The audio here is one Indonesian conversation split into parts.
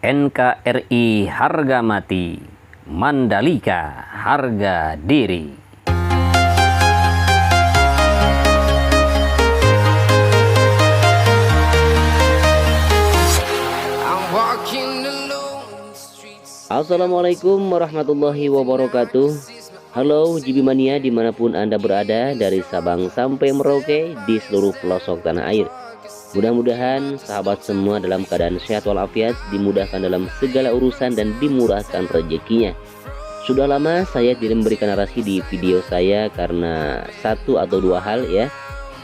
NKRI harga mati, Mandalika harga diri. Assalamualaikum warahmatullahi wabarakatuh. Halo GB Mania dimanapun Anda berada, dari Sabang sampai Merauke di seluruh pelosok tanah air. Mudah-mudahan sahabat semua dalam keadaan sehat walafiat, dimudahkan dalam segala urusan dan dimurahkan rezekinya. Sudah lama saya tidak memberikan narasi di video saya karena satu atau dua hal ya.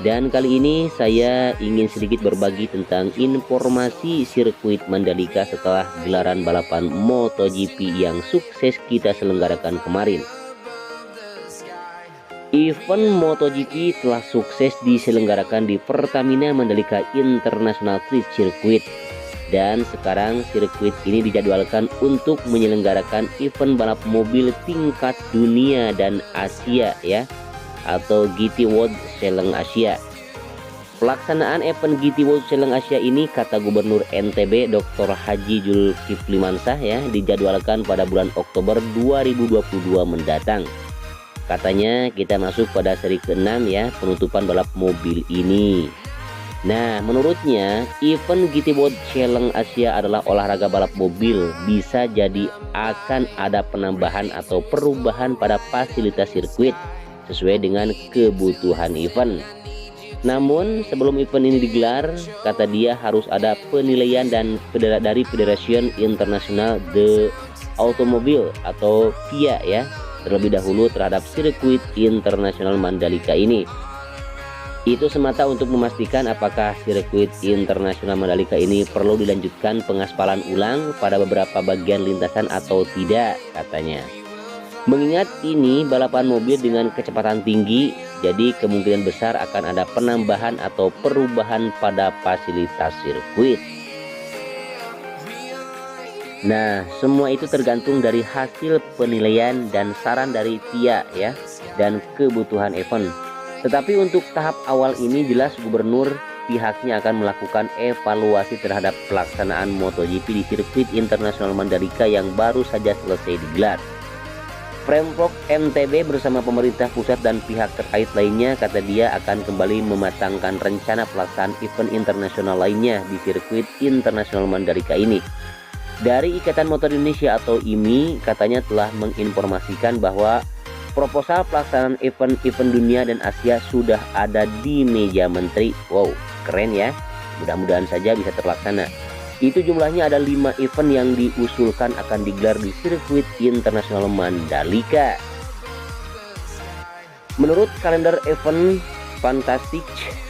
Dan kali ini saya ingin sedikit berbagi tentang informasi sirkuit Mandalika setelah gelaran balapan MotoGP yang sukses kita selenggarakan kemarin. Event MotoGP telah sukses diselenggarakan di Pertamina Mandalika International Street Circuit. Dan sekarang sirkuit ini dijadwalkan untuk menyelenggarakan event balap mobil tingkat dunia dan Asia ya, atau GT World Challenge Asia. Pelaksanaan event GT World Challenge Asia ini, kata Gubernur NTB Dr. Haji Zulkifli Mansah ya, dijadwalkan pada bulan Oktober 2022 mendatang. Katanya kita masuk pada seri ke-6 ya, penutupan balap mobil ini. Nah, menurutnya event GT World Challenge Asia adalah olahraga balap mobil. Bisa jadi akan ada penambahan atau perubahan pada fasilitas sirkuit sesuai dengan kebutuhan event. Namun sebelum event ini digelar, kata dia harus ada penilaian dan dari Federation International de Automobile atau FIA ya, terlebih dahulu terhadap sirkuit internasional Mandalika ini. Itu semata untuk memastikan apakah sirkuit internasional Mandalika ini perlu dilanjutkan pengaspalan ulang pada beberapa bagian lintasan atau tidak, katanya. Mengingat ini balapan mobil dengan kecepatan tinggi, jadi kemungkinan besar akan ada penambahan atau perubahan pada fasilitas sirkuit. Nah, semua itu tergantung dari hasil penilaian dan saran dari FIA ya, dan kebutuhan event. Tetapi untuk tahap awal ini jelas gubernur pihaknya akan melakukan evaluasi terhadap pelaksanaan MotoGP di sirkuit internasional Mandalika yang baru saja selesai digelar. Pemprov NTB bersama pemerintah pusat dan pihak terkait lainnya, kata dia, akan kembali mematangkan rencana pelaksanaan event internasional lainnya di sirkuit internasional Mandalika ini. Dari Ikatan Motor Indonesia atau IMI, katanya telah menginformasikan bahwa proposal pelaksanaan event-event dunia dan Asia sudah ada di meja menteri. Wow, keren ya. Mudah-mudahan saja bisa terlaksana. Itu jumlahnya ada 5 event yang diusulkan akan digelar di sirkuit internasional Mandalika. Menurut kalender event Fantastic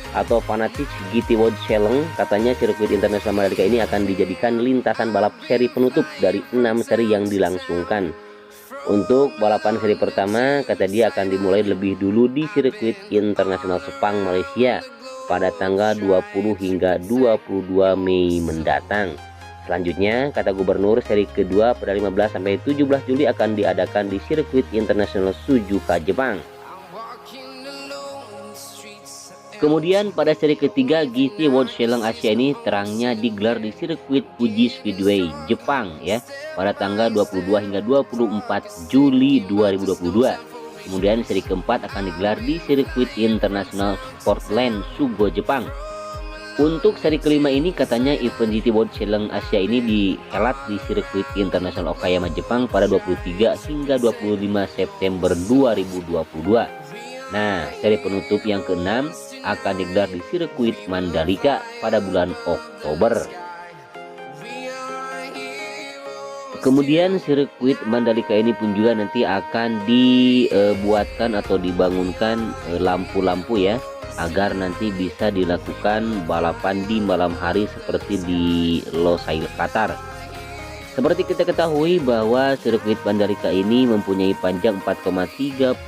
atau Fanatic GT World Challenge, katanya sirkuit internasional Mandalika ini akan dijadikan lintasan balap seri penutup dari 6 seri yang dilangsungkan. Untuk balapan seri pertama, kata dia, akan dimulai lebih dulu di sirkuit internasional Sepang, Malaysia pada tanggal 20 hingga 22 Mei mendatang. Selanjutnya, kata gubernur, seri kedua pada 15 sampai 17 Juli akan diadakan di sirkuit internasional Suzuka, Jepang. Kemudian pada seri ketiga GT World Challenge Asia ini terangnya digelar di sirkuit Fuji Speedway, Jepang ya, pada tanggal 22 hingga 24 Juli 2022. Kemudian seri keempat akan digelar di sirkuit internasional Portland, Sugo, Jepang. Untuk seri kelima ini, katanya event GT World Challenge Asia ini dihelat di sirkuit internasional Okayama, Jepang pada 23 hingga 25 September 2022. Nah, seri penutup yang keenam akan digelar di sirkuit Mandalika pada bulan Oktober. Kemudian sirkuit Mandalika ini pun juga nanti akan dibuatkan atau dibangunkan lampu-lampu ya, agar nanti bisa dilakukan balapan di malam hari seperti di Losail, Qatar. Seperti kita ketahui bahwa sirkuit Mandalika ini mempunyai panjang 4,31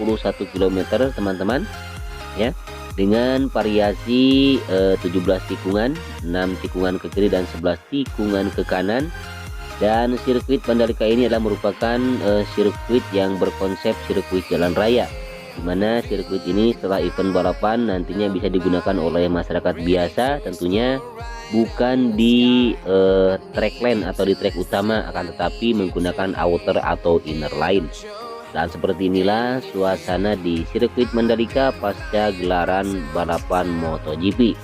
km teman-teman ya, dengan variasi 17 tikungan, 6 tikungan ke kiri dan 11 tikungan ke kanan. Dan sirkuit Mandalika ini adalah merupakan sirkuit yang berkonsep sirkuit jalan raya. dimana sirkuit ini setelah event balapan nantinya bisa digunakan oleh masyarakat biasa, tentunya bukan di track lane atau di track utama, akan tetapi menggunakan outer atau inner line. Dan seperti inilah suasana di sirkuit Mandalika pasca gelaran balapan MotoGP.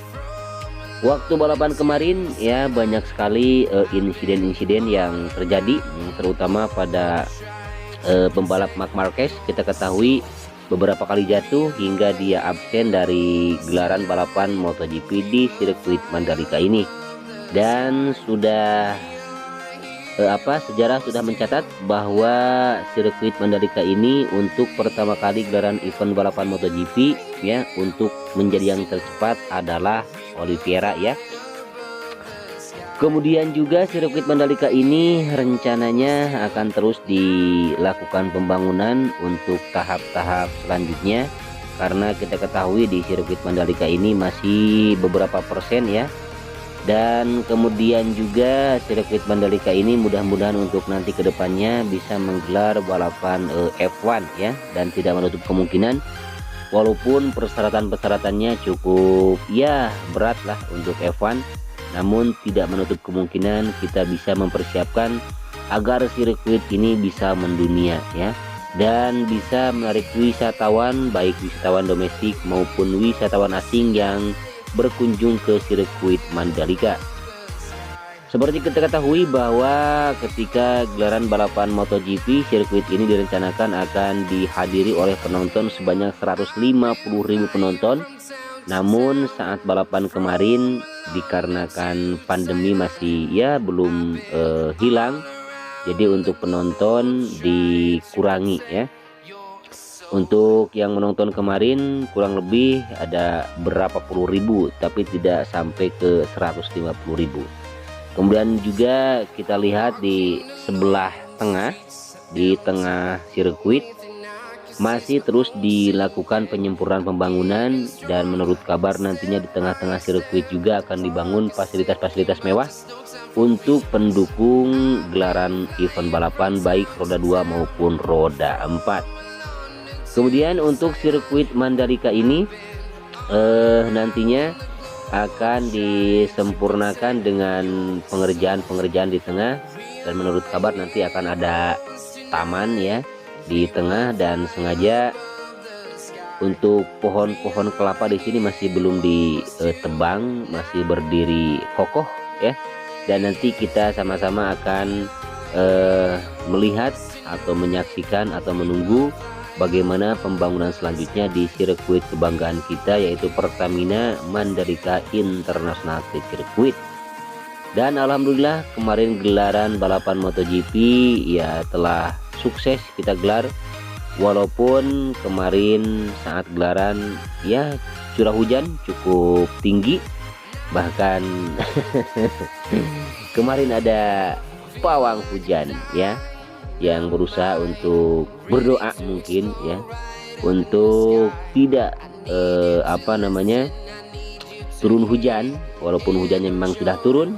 Waktu balapan kemarin ya banyak sekali insiden-insiden yang terjadi, terutama pada pembalap Marc Marquez. Kita ketahui beberapa kali jatuh hingga dia absen dari gelaran balapan MotoGP di sirkuit Mandalika ini. Dan sudah sejarah sudah mencatat bahwa sirkuit Mandalika ini untuk pertama kali gelaran event balapan MotoGP ya, untuk menjadi yang tercepat adalah Oliveira ya. Kemudian juga sirkuit Mandalika ini rencananya akan terus dilakukan pembangunan untuk tahap-tahap selanjutnya, karena kita ketahui di sirkuit Mandalika ini masih beberapa persen ya. Dan kemudian juga sirkuit Mandalika ini mudah-mudahan untuk nanti kedepannya bisa menggelar balapan F1 ya, dan tidak menutup kemungkinan walaupun persyaratan-persyaratannya cukup ya berat lah untuk F1, namun tidak menutup kemungkinan kita bisa mempersiapkan agar sirkuit ini bisa mendunia ya, dan bisa menarik wisatawan, baik wisatawan domestik maupun wisatawan asing yang berkunjung ke sirkuit Mandalika. Seperti kita ketahui bahwa ketika gelaran balapan MotoGP, sirkuit ini direncanakan akan dihadiri oleh penonton sebanyak 150.000 penonton. Namun saat balapan kemarin dikarenakan pandemi masih ya belum hilang, jadi untuk penonton dikurangi ya. Untuk yang menonton kemarin kurang lebih ada berapa puluh ribu, tapi tidak sampai ke 150.000. Kemudian juga kita lihat di sebelah tengah, di tengah sirkuit masih terus dilakukan penyempurnaan pembangunan, dan menurut kabar nantinya di tengah-tengah sirkuit juga akan dibangun fasilitas-fasilitas mewah untuk pendukung gelaran event balapan baik roda 2 maupun roda 4. Kemudian untuk sirkuit Mandalika ini nantinya akan disempurnakan dengan pengerjaan-pengerjaan di tengah, dan menurut kabar nanti akan ada taman ya di tengah, dan sengaja untuk pohon-pohon kelapa di sini masih belum ditebang, masih berdiri kokoh ya, dan nanti kita sama-sama akan melihat atau menyaksikan atau menunggu bagaimana pembangunan selanjutnya di sirkuit kebanggaan kita, yaitu Pertamina Mandalika International Circuit. Dan alhamdulillah kemarin gelaran balapan MotoGP ya telah sukses kita gelar, walaupun kemarin saat gelaran ya curah hujan cukup tinggi, bahkan kemarin ada pawang hujan ya yang berusaha untuk berdoa mungkin ya untuk tidak turun hujan, walaupun hujannya memang sudah turun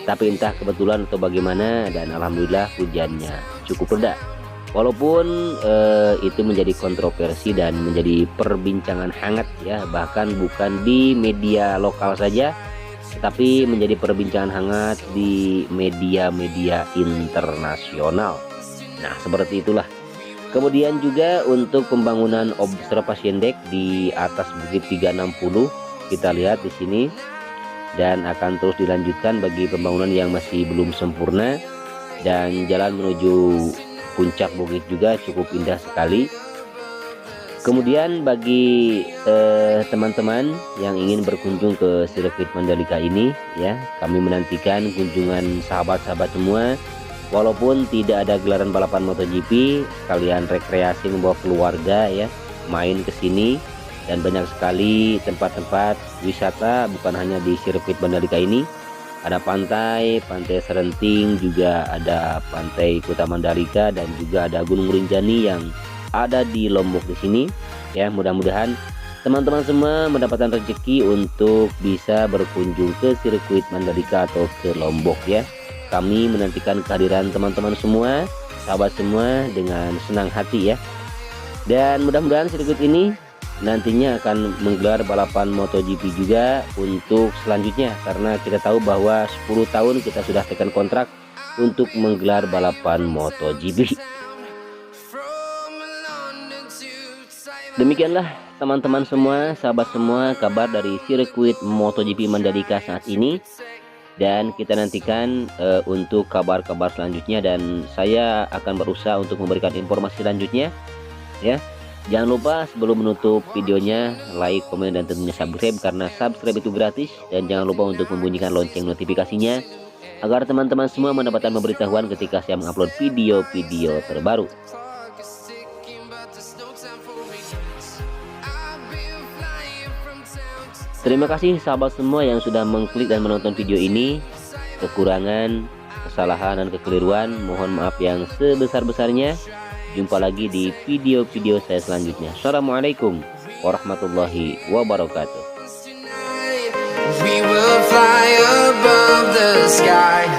tapi entah kebetulan atau bagaimana, dan alhamdulillah hujannya cukup reda, walaupun itu menjadi kontroversi dan menjadi perbincangan hangat ya, bahkan bukan di media lokal saja tetapi menjadi perbincangan hangat di media-media internasional. Nah, seperti itulah. Kemudian juga untuk pembangunan observation deck di atas Bukit 360 kita lihat di sini, dan akan terus dilanjutkan bagi pembangunan yang masih belum sempurna, dan jalan menuju puncak bukit juga cukup indah sekali. Kemudian bagi teman-teman yang ingin berkunjung ke sirkuit Mandalika ini ya, kami menantikan kunjungan sahabat-sahabat semua. Walaupun tidak ada gelaran balapan MotoGP, kalian rekreasi membawa keluarga ya, main ke sini, dan banyak sekali tempat-tempat wisata bukan hanya di sirkuit Mandalika ini. Ada pantai Serenting, juga ada pantai Kuta Mandalika, dan juga ada Gunung Rinjani yang ada di Lombok di sini ya. Mudah-mudahan teman-teman semua mendapatkan rezeki untuk bisa berkunjung ke sirkuit Mandalika atau ke Lombok ya. Kami menantikan kehadiran teman-teman semua, sahabat semua dengan senang hati ya. Dan mudah-mudahan sirkuit ini nantinya akan menggelar balapan MotoGP juga untuk selanjutnya, karena kita tahu bahwa 10 tahun kita sudah tekan kontrak untuk menggelar balapan MotoGP. Demikianlah teman-teman semua, sahabat semua, kabar dari sirkuit MotoGP Mandalika saat ini, dan kita nantikan untuk kabar-kabar selanjutnya, dan saya akan berusaha untuk memberikan informasi selanjutnya ya. Jangan lupa sebelum menutup videonya like, komen, dan tentunya subscribe, karena subscribe itu gratis. Dan jangan lupa untuk membunyikan lonceng notifikasinya agar teman-teman semua mendapatkan pemberitahuan ketika saya mengupload video-video terbaru. Terima kasih sahabat semua yang sudah mengklik dan menonton video ini. Kekurangan, kesalahan, dan kekeliruan mohon maaf yang sebesar-besarnya. Jumpa lagi di video-video saya selanjutnya. Assalamualaikum warahmatullahi wabarakatuh. We will fly above the sky.